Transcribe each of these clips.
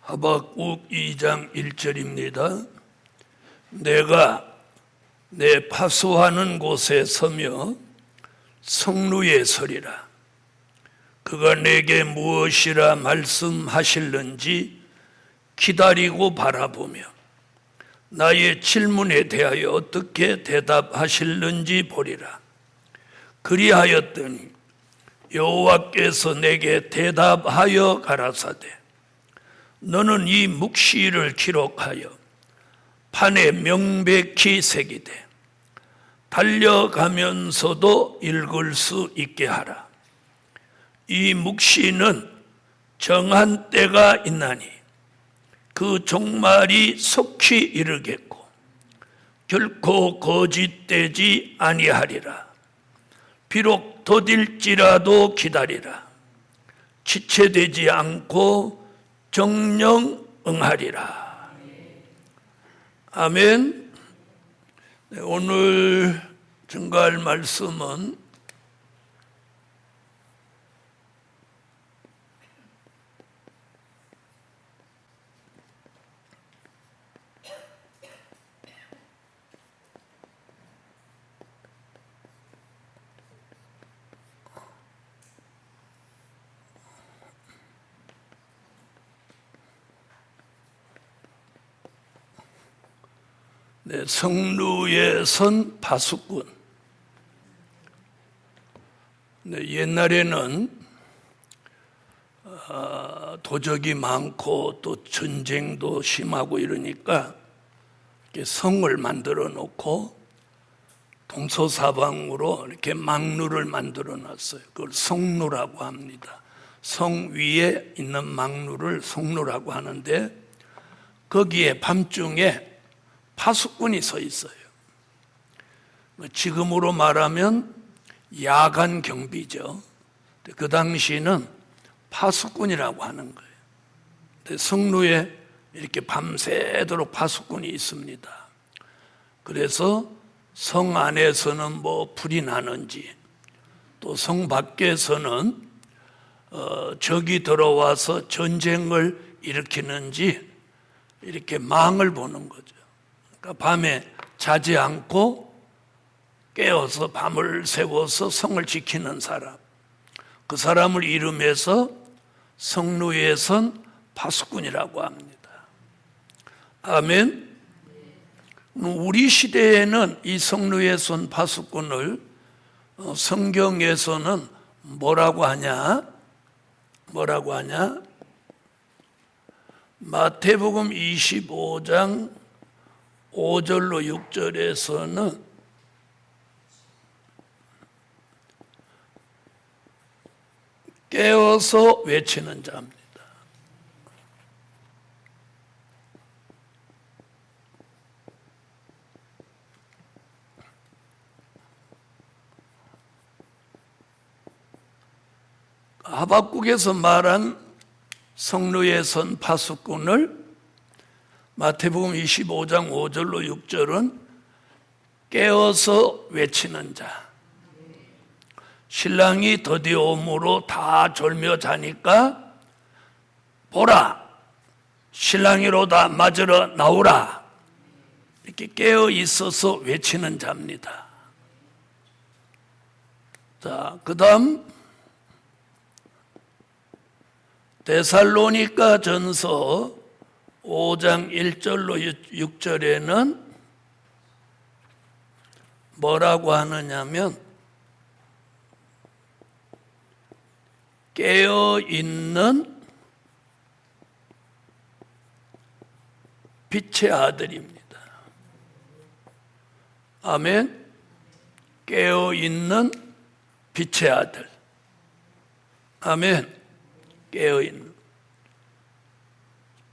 하박국 2장 1절입니다. 내가 내 파수하는 곳에 서며 성루에 서리라. 그가 내게 무엇이라 말씀하실는지 기다리고 바라보며 나의 질문에 대하여 어떻게 대답하실는지 보리라. 그리하였더니 여호와께서 내게 대답하여 가라사대 너는 이 묵시를 기록하여 판에 명백히 새기되 달려가면서도 읽을 수 있게 하라. 이 묵시는 정한 때가 있나니 그 종말이 속히 이르겠고 결코 거짓되지 아니하리라. 비록 더딜지라도 기다리라. 지체되지 않고 정령 응하리라. 아멘. 오늘 증거할 말씀은 성루에 선 파수꾼. 옛날에는 도적이 많고 또 전쟁도 심하고 이러니까 이렇게 성을 만들어 놓고 동서사방으로 이렇게 망루를 만들어 놨어요. 그걸 성루라고 합니다. 성 위에 있는 망루를 성루라고 하는데 거기에 밤중에 파수꾼이 서 있어요. 지금으로 말하면 야간 경비죠. 그 당시는 파수꾼이라고 하는 거예요. 성루에 이렇게 밤새도록 파수꾼이 있습니다. 그래서 성 안에서는 뭐 불이 나는지 또 성 밖에서는 적이 들어와서 전쟁을 일으키는지 이렇게 망을 보는 거죠. 그러니까 밤에 자지 않고 깨어서 밤을 새워서 성을 지키는 사람, 그 사람을 이름해서 성루에 선 파수꾼이라고 합니다. 아멘. 우리 시대에는 이 성루에 선 파수꾼을 성경에서는 뭐라고 하냐? 마태복음 25장 5절로 6절에서는 깨어서 외치는 자입니다. 하박국에서 말한 성루에 선 파수꾼을 마태복음 25장 5절로 6절은 깨어서 외치는 자. 신랑이 더디옴으로 다 졸며 자니까 보라 신랑이로다 맞으러 나오라 이렇게 깨어 있어서 외치는 자입니다. 자, 그 다음 데살로니가 전서 5장 1절로 6절에는 뭐라고 하느냐면 깨어있는 빛의 아들입니다. 아멘. 깨어있는 빛의 아들. 아멘.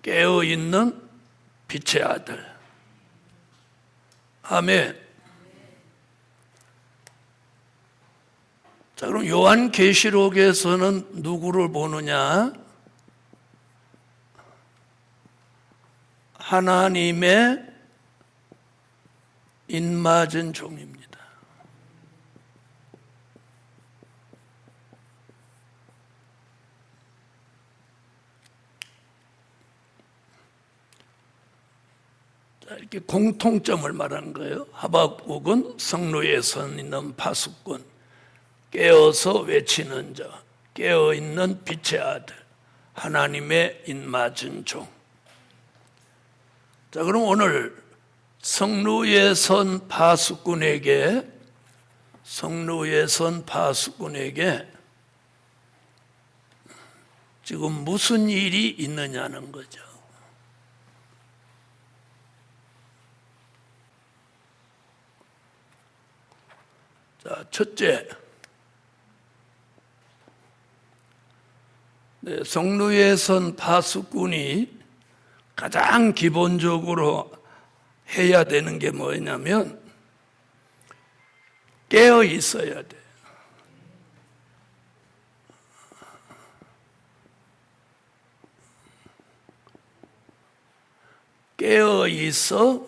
깨어있는 빛의 아들. 아멘. 자, 그럼 요한계시록에서는 누구를 보느냐? 하나님의 인맞은 종입니다. 이렇게 공통점을 말하는 거예요. 하박국은 성루에 서 있는 파수꾼, 깨어서 외치는 자, 깨어있는 빛의 아들, 하나님의 인맞은 종. 자, 그럼 오늘 성루에 선 파수꾼에게 지금 무슨 일이 있느냐는 거죠. 자, 첫째, 성루에 선 파수꾼이 가장 기본적으로 해야 되는 게 뭐냐면 깨어 있어야 돼. 깨어 있어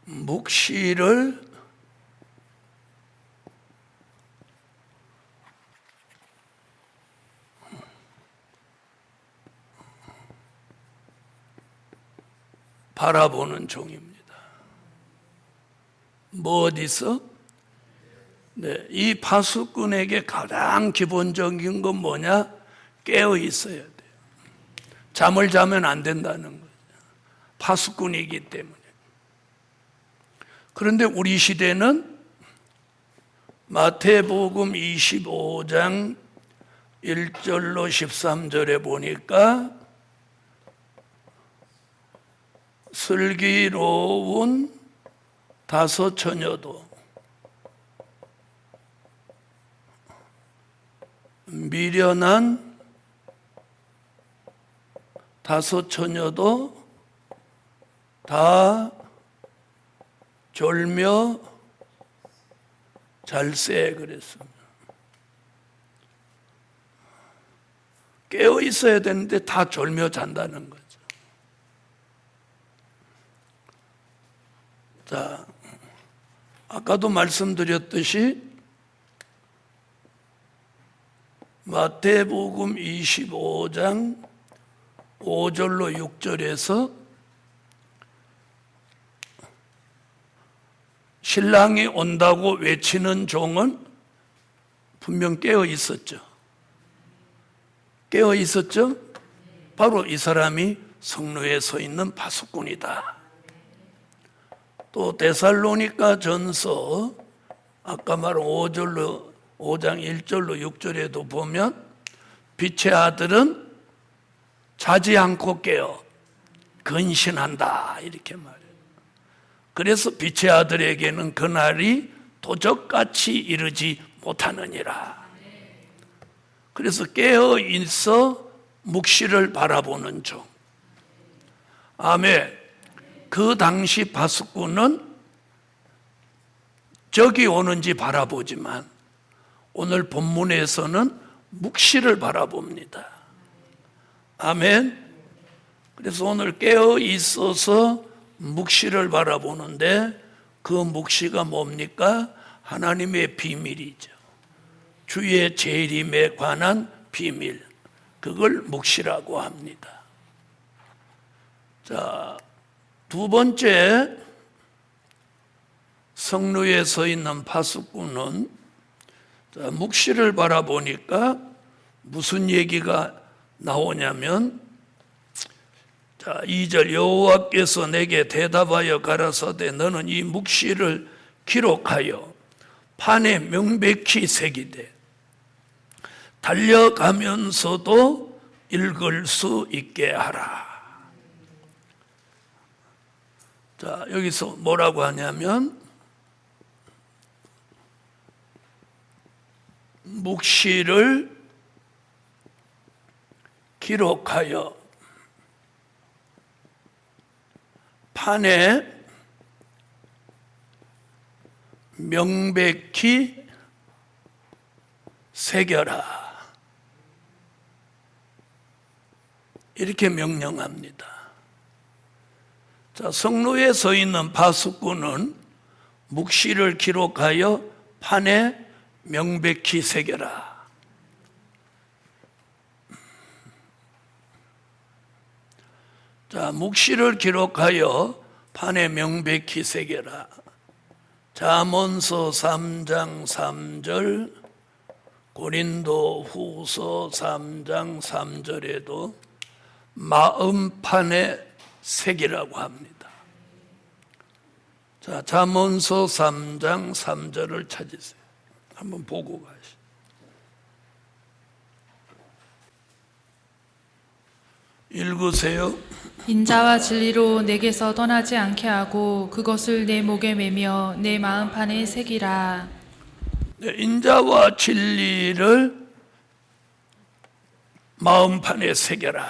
묵시를 바라보는 종입니다. 뭐 어디서? 네, 이 파수꾼에게 가장 기본적인 건 뭐냐? 깨어 있어야 돼요. 잠을 자면 안 된다는 거죠. 파수꾼이기 때문에. 그런데 우리 시대는 마태복음 25장 1절로 13절에 보니까 슬기로운 다섯 처녀도 미련한 다섯 처녀도 다 졸며 잘세 그랬습니다. 깨어 있어야 되는데 다 졸며 잔다는 거죠. 자, 아까도 말씀드렸듯이 마태복음 25장 5절로 6절에서 신랑이 온다고 외치는 종은 분명 깨어 있었죠. 깨어 있었죠? 바로 이 사람이 성루에 서 있는 파수꾼이다. 또 데살로니가 전서 아까 말한 5장 1절로 6절에도 보면 빛의 아들은 자지 않고 깨어 근신한다 이렇게 말해요. 그래서 빛의 아들에게는 그날이 도적같이 이르지 못하느니라. 그래서 깨어 있어 묵시를 바라보는 종. 아멘. 그 당시 파수꾼은 적이 오는지 바라보지만 오늘 본문에서는 묵시를 바라봅니다. 아멘. 그래서 오늘 깨어 있어서 묵시를 바라보는데 그 묵시가 뭡니까? 하나님의 비밀이죠. 주의 재림에 관한 비밀. 그걸 묵시라고 합니다. 자, 두 번째, 성루에 서 있는 파수꾼은 묵시를 바라보니까 무슨 얘기가 나오냐면, 자, 2절 여호와께서 내게 대답하여 가라사대 너는 이 묵시를 기록하여 판에 명백히 새기되 달려가면서도 읽을 수 있게 하라. 자, 여기서 뭐라고 하냐면 묵시를 기록하여 판에 명백히 새겨라. 이렇게 명령합니다. 자, 성루에 서 있는 파수꾼은 묵시를 기록하여 판에 명백히 새겨라. 자, 묵시를 기록하여 판에 명백히 새겨라. 잠언서 3장 3절, 고린도 후서 3장 3절에도 마음판에 새기라고 합니다. 자, 잠언서 3장 3절을 찾으세요. 한번 보고 가시죠. 읽으세요. 인자와 진리로 내게서 떠나지 않게 하고 그것을 내 목에 매며 내 마음판에 새기라. 네, 인자와 진리를 마음판에 새겨라.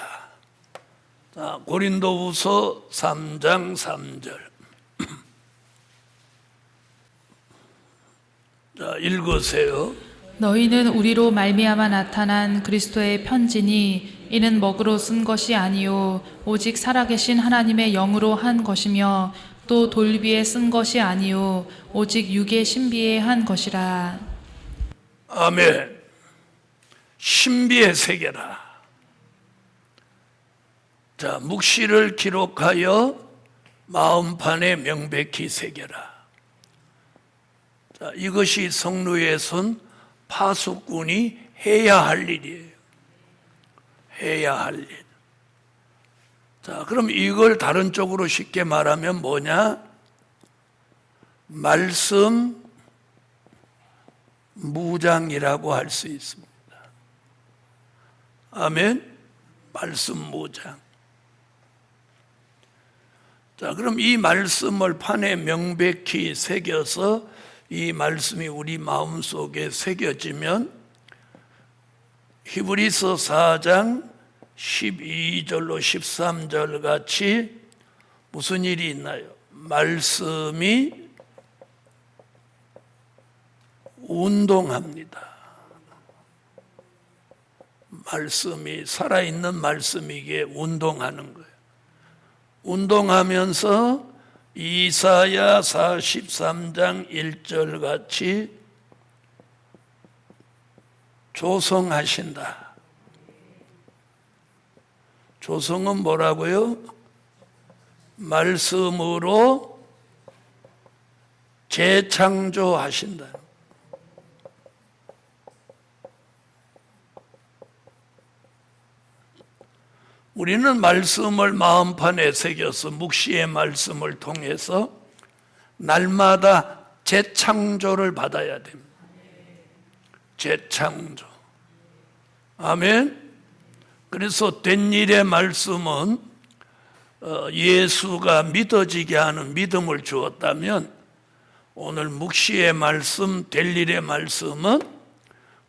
자, 고린도후서 3장 3절. 자, 읽으세요. 너희는 우리로 말미암아 나타난 그리스도의 편지니 이는 먹으로 쓴 것이 아니요 오직 살아계신 하나님의 영으로 한 것이며 또 돌비에 쓴 것이 아니요 오직 육의 신비에 한 것이라. 아멘. 신비에 새겨라. 자, 묵시를 기록하여 마음판에 명백히 새겨라. 자, 이것이 성루에 선 파수꾼이 해야 할 일이에요. 해야 할 일. 자, 그럼 이걸 다른 쪽으로 쉽게 말하면 뭐냐? 말씀 무장이라고 할 수 있습니다. 아멘. 말씀 무장. 자, 그럼 이 말씀을 판에 명백히 새겨서 이 말씀이 우리 마음속에 새겨지면 히브리서 4장 12절로 13절 같이 무슨 일이 있나요? 말씀이 운동합니다. 말씀이 살아있는 말씀이기에 운동하는 거예요. 운동하면서 이사야 43장 1절 같이 조성하신다. 조성은 뭐라고요? 말씀으로 재창조하신다. 우리는 말씀을 마음판에 새겨서 묵시의 말씀을 통해서 날마다 재창조를 받아야 됩니다. 재창조. 아멘. 그래서 된 일의 말씀은 예수가 믿어지게 하는 믿음을 주었다면 오늘 묵시의 말씀, 될 일의 말씀은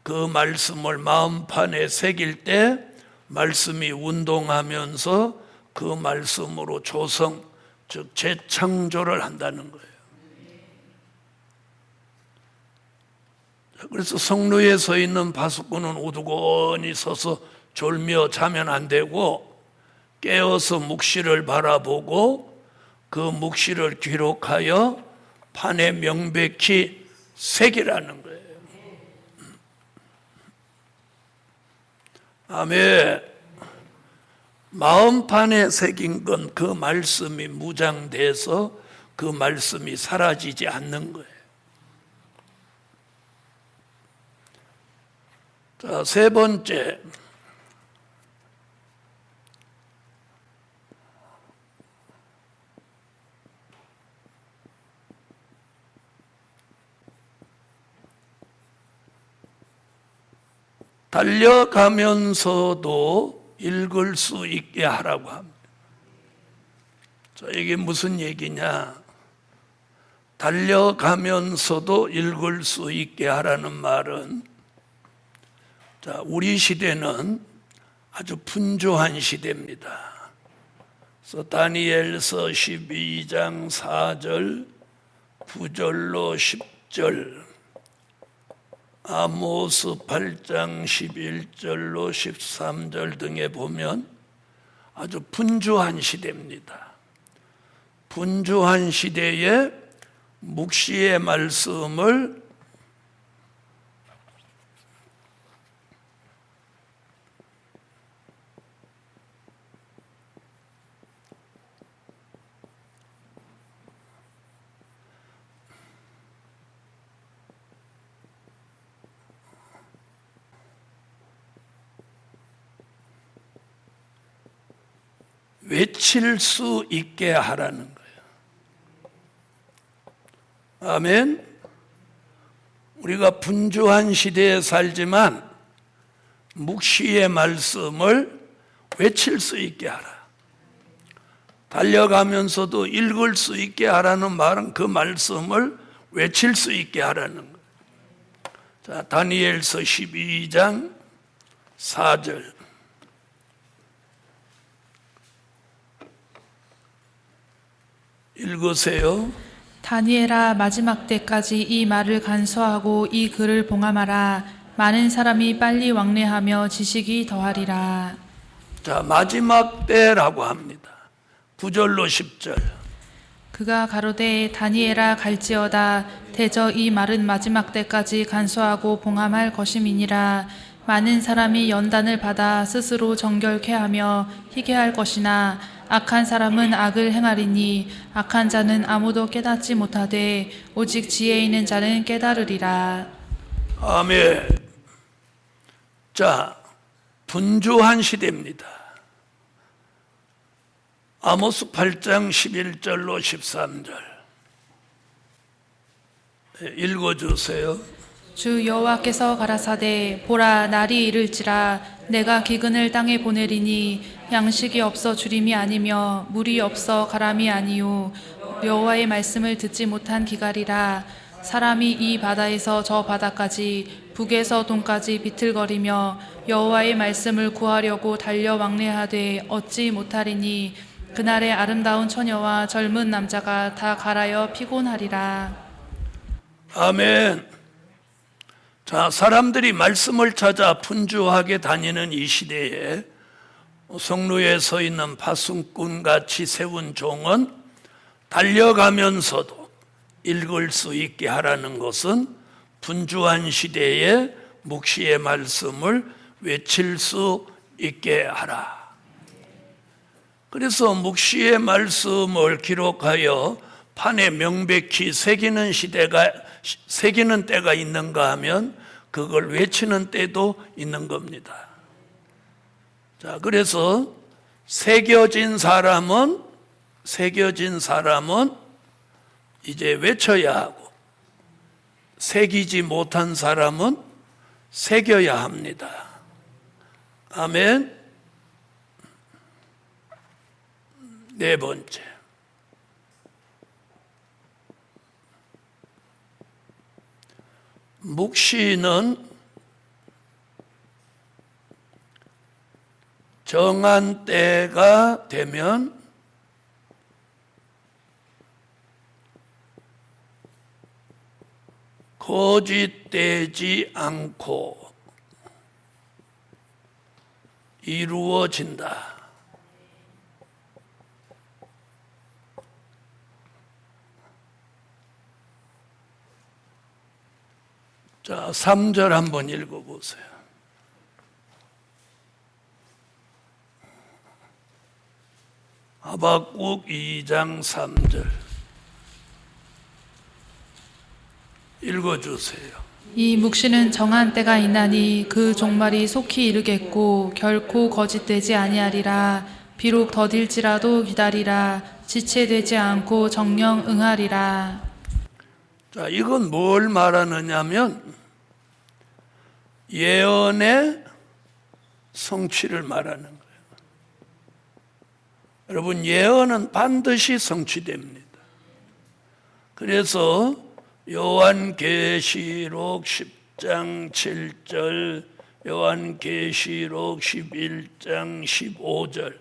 그 말씀을 마음판에 새길 때 말씀이 운동하면서 그 말씀으로 조성, 즉 재창조를 한다는 거예요. 그래서 성루에 서 있는 파수꾼은 우두건이 서서 졸며 자면 안 되고 깨어서 묵시를 바라보고 그 묵시를 기록하여 판에 명백히 새기라는 거예요. 아멘. 마음판에 새긴 건 그 말씀이 무장돼서 그 말씀이 사라지지 않는 거예요. 자, 세 번째. 달려가면서도 읽을 수 있게 하라고 합니다. 자, 이게 무슨 얘기냐? 달려가면서도 읽을 수 있게 하라는 말은, 자, 우리 시대는 아주 분주한 시대입니다. 그래서 다니엘서 12장 4절, 9절로 10절, 아모스 8장 11절로 13절 등에 보면 아주 분주한 시대입니다. 분주한 시대에 묵시의 말씀을 외칠 수 있게 하라는 거예요. 아멘. 우리가 분주한 시대에 살지만 묵시의 말씀을 외칠 수 있게 하라. 달려가면서도 읽을 수 있게 하라는 말은 그 말씀을 외칠 수 있게 하라는 거예요. 자, 다니엘서 12장 4절. 읽으세요. 다니엘아, 마지막 때까지 이 말을 간수하고 이 글을 봉함하라. 많은 사람이 빨리 왕래하며 지식이 더하리라. 자, 마지막 때라고 합니다. 9절로 10절. 그가 가로되 다니엘아, 갈지어다. 대저 이 말은 마지막 때까지 간수하고 봉함할 것임이니라. 많은 사람이 연단을 받아 스스로 정결케 하며 희게 할 것이나 악한 사람은 악을 행하리니 악한 자는 아무도 깨닫지 못하되 오직 지혜 있는 자는 깨달으리라. 아멘. 자, 분주한 시대입니다. 아모스 8장 11절로 13절 읽어주세요. 주 여호와께서 가라사대 보라, 날이 이를지라 내가 기근을 땅에 보내리니 양식이 없어 주림이 아니며 물이 없어 가람이 아니요 여호와의 말씀을 듣지 못한 기갈이라. 사람이 이 바다에서 저 바다까지 북에서 동까지 비틀거리며 여호와의 말씀을 구하려고 달려 왕래하되 얻지 못하리니 그날에 아름다운 처녀와 젊은 남자가 다 갈아여 피곤하리라. 아멘. 자, 사람들이 말씀을 찾아 분주하게 다니는 이 시대에 성루에 서 있는 파수꾼같이 세운 종은 달려가면서도 읽을 수 있게 하라는 것은 분주한 시대에 묵시의 말씀을 외칠 수 있게 하라. 그래서 묵시의 말씀을 기록하여 판에 명백히 새기는 때가 있는가 하면 그걸 외치는 때도 있는 겁니다. 자, 그래서 새겨진 사람은 이제 외쳐야 하고 새기지 못한 사람은 새겨야 합니다. 아멘. 네 번째. 묵시는 정한 때가 되면 거짓되지 않고 이루어진다. 자, 3절 한번 읽어보세요. 하박국 2장 3절 읽어주세요. 이 묵시는 정한 때가 있나니 그 종말이 속히 이르겠고 결코 거짓되지 아니하리라. 비록 더딜지라도 기다리라. 지체되지 않고 정령 응하리라. 자, 이건 뭘 말하느냐면 예언의 성취를 말하는 거예요. 여러분, 예언은 반드시 성취됩니다. 그래서 요한계시록 10장 7절, 요한계시록 11장 15절.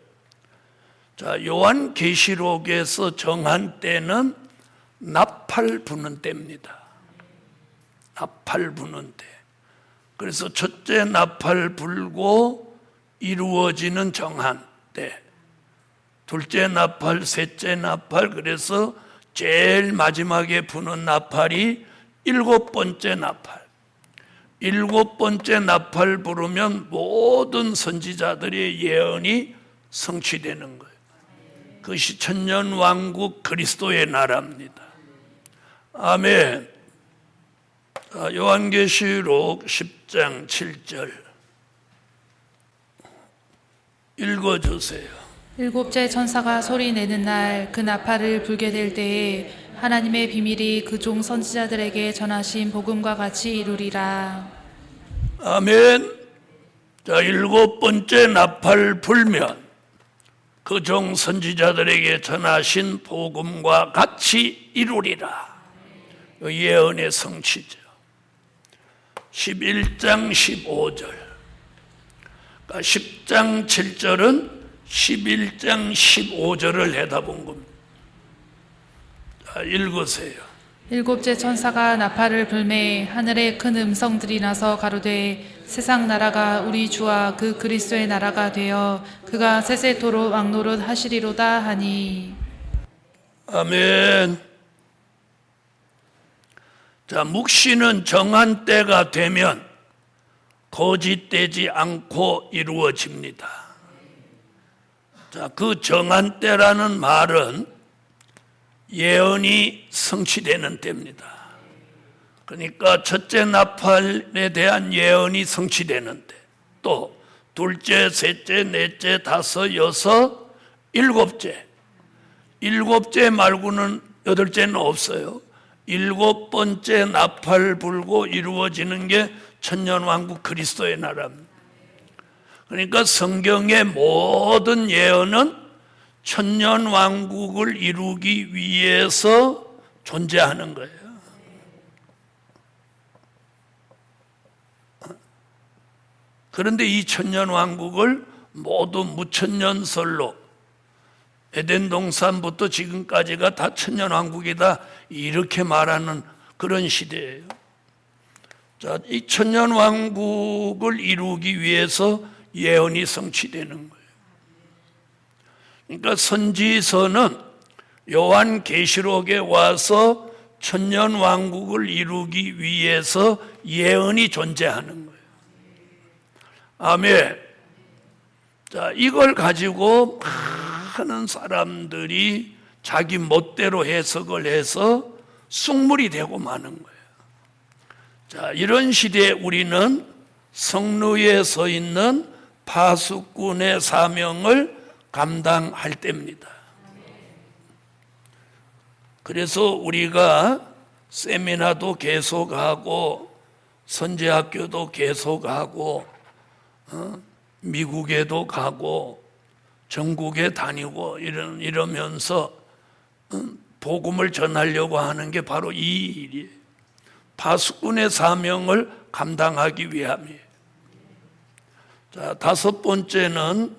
자, 요한계시록에서 정한 때는 나팔 부는 때입니다. 나팔 부는 때. 그래서 첫째 나팔 불고 이루어지는 정한 때, 둘째 나팔, 셋째 나팔, 그래서 제일 마지막에 부는 나팔이 7번째 나팔. 7번째 나팔 부르면 모든 선지자들의 예언이 성취되는 거예요. 그것이 천년왕국 그리스도의 나라입니다. 아멘. 요한계시록 10장 7절 읽어주세요. 일곱째 천사가 소리 내는 날 그 나팔을 불게 될 때에 하나님의 비밀이 그 종 선지자들에게 전하신 복음과 같이 이루리라. 아멘. 자, 일곱 번째 나팔 불면 그 종 선지자들에게 전하신 복음과 같이 이루리라. 예언의 성취죠. 11장 15절. 그러니까 10장 7절은 11장 15절을 내다본 겁니다. 자, 읽으세요. 일곱째 천사가 나팔을 불매 하늘에 큰 음성들이 나서 가로되 세상 나라가 우리 주와 그 그리스도의 나라가 되어 그가 세세토록 왕노릇 하시리로다 하니. 아멘. 자, 묵시는 정한 때가 되면 거짓되지 않고 이루어집니다. 자, 그 정한 때라는 말은 예언이 성취되는 때입니다. 그러니까 첫째 나팔에 대한 예언이 성취되는 때, 또 둘째, 셋째, 넷째, 다섯, 여섯, 일곱째 말고는 여덟째는 없어요. 일곱 번째 나팔 불고 이루어지는 게 천년왕국 그리스도의 나라입니다. 그러니까 성경의 모든 예언은 천년왕국을 이루기 위해서 존재하는 거예요. 그런데 이 천년왕국을 모두 무천년설로 에덴 동산부터 지금까지가 다 천년왕국이다 이렇게 말하는 그런 시대예요. 자, 이 천년왕국을 이루기 위해서 예언이 성취되는 거예요. 그러니까 선지서는 요한계시록에 와서 천년왕국을 이루기 위해서 예언이 존재하는 거예요. 아멘. 자, 이걸 가지고 많은 사람들이 자기 멋대로 해석을 해서 쑥물이 되고 마는 거예요. 자, 이런 시대에 우리는 성루에 서 있는 파수꾼의 사명을 감당할 때입니다. 그래서 우리가 세미나도 계속하고 선제학교도 계속하고 미국에도 가고 전국에 다니고 이러면서 복음을 전하려고 하는 게 바로 이 일이에요. 파수꾼의 사명을 감당하기 위함이에요. 자, 다섯 번째는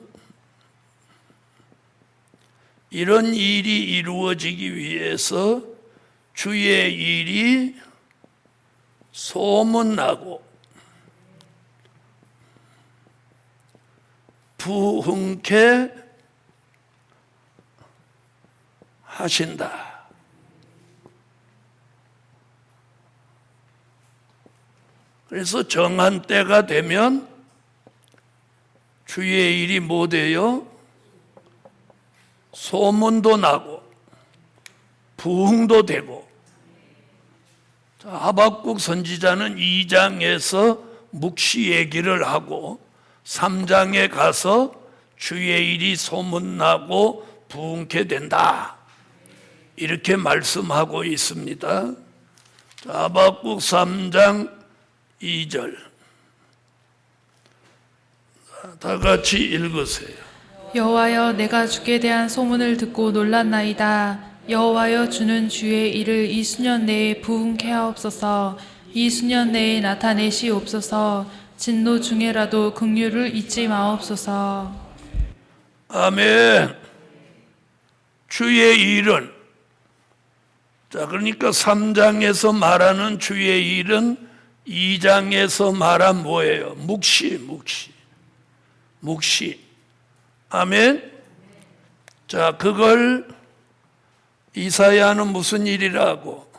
이런 일이 이루어지기 위해서 주의 일이 소문나고 부흥케 하신다. 그래서 정한 때가 되면 주의 일이 뭐 돼요? 소문도 나고 부흥도 되고. 자, 하박국 선지자는 2장에서 묵시 얘기를 하고 3장에 가서 주의 일이 소문나고 부흥케 된다 이렇게 말씀하고 있습니다. 자, 하박국 3장 2절 다 같이 읽으세요. 여호와여 내가 주께 대한 소문을 듣고 놀랐나이다. 여호와여 주는 주의 일을 이 수년 내에 부흥케 하옵소서. 이 수년 내에 나타내시옵소서. 진노 중에라도 긍휼을 잊지 마옵소서. 아멘. 주의 일은, 자, 그러니까 3장에서 말하는 주의 일은 2장에서 말한 뭐예요? 묵시. 아멘. 자, 그걸 이사야는 무슨 일이라고?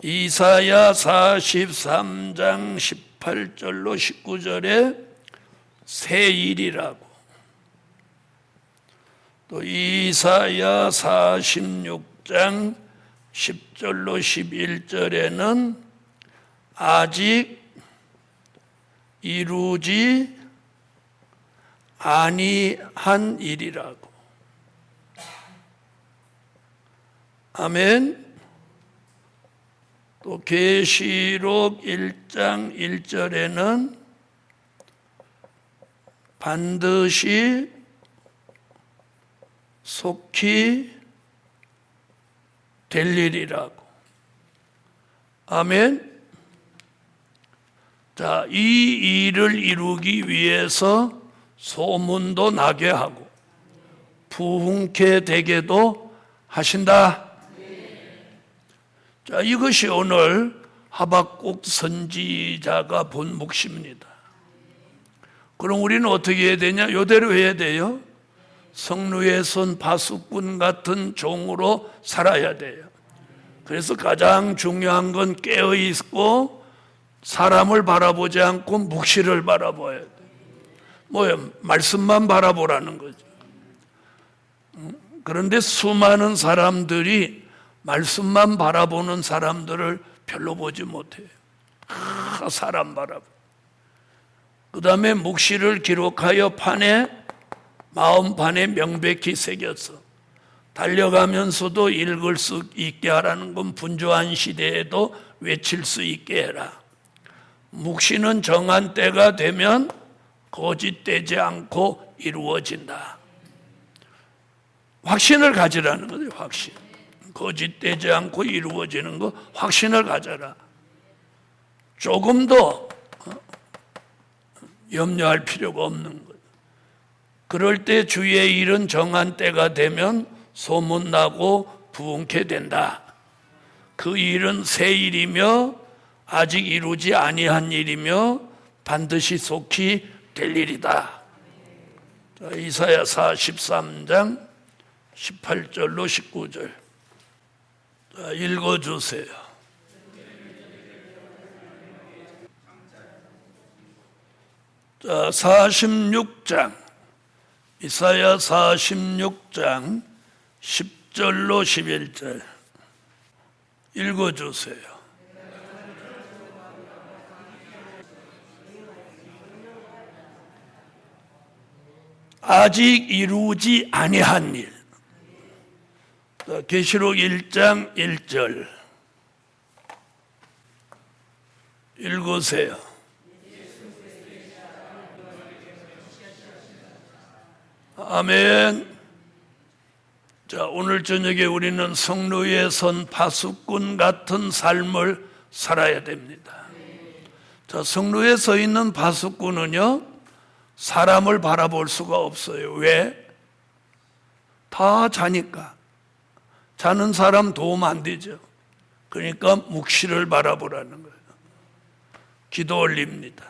이사야 43장 18절로 19절에 새 일이라고. 또 이사야 46장 10절로 11절에는 아직 이루지 아니한 일이라고. 아멘. 또 계시록 1장 1절에는 반드시 속히 될 일이라고. 아멘. 자, 이 일을 이루기 위해서 소문도 나게 하고 부흥케 되게도 하신다. 자, 이것이 오늘 하박국 선지자가 본 몫입니다. 그럼 우리는 어떻게 해야 되냐? 이대로 해야 돼요. 성루에 선 파수꾼 같은 종으로 살아야 돼요. 그래서 가장 중요한 건 깨어 있고 사람을 바라보지 않고 묵시를 바라봐야 돼요. 뭐예요? 말씀만 바라보라는 거죠. 그런데 수많은 사람들이 말씀만 바라보는 사람들을 별로 보지 못해요. 사람 바라보. 그 다음에 묵시를 기록하여 마음판에 명백히 새겼어. 달려가면서도 읽을 수 있게 하라는 건 분주한 시대에도 외칠 수 있게 해라. 묵시는 정한 때가 되면 거짓되지 않고 이루어진다. 확신을 가지라는 거예요. 확신. 거짓되지 않고 이루어지는 거 확신을 가져라. 조금도 염려할 필요가 없는 거예요. 그럴 때 주의 일은 정한 때가 되면 소문나고 부흥케 된다. 그 일은 새 일이며 아직 이루지 아니한 일이며 반드시 속히 될 일이다. 자, 이사야 43장 18절로 19절. 자, 읽어주세요. 자, 46장 이사야 46장 10절로 11절 읽어주세요. 아직 이루지 아니한 일. 계시록 1장 1절 읽으세요. 아멘. 자, 오늘 저녁에 우리는 성루에 선 파수꾼 같은 삶을 살아야 됩니다. 자, 성루에 서 있는 파수꾼은요, 사람을 바라볼 수가 없어요. 왜? 다 자니까. 자는 사람 도움 안 되죠. 그러니까 묵시를 바라보라는 거예요. 기도 올립니다.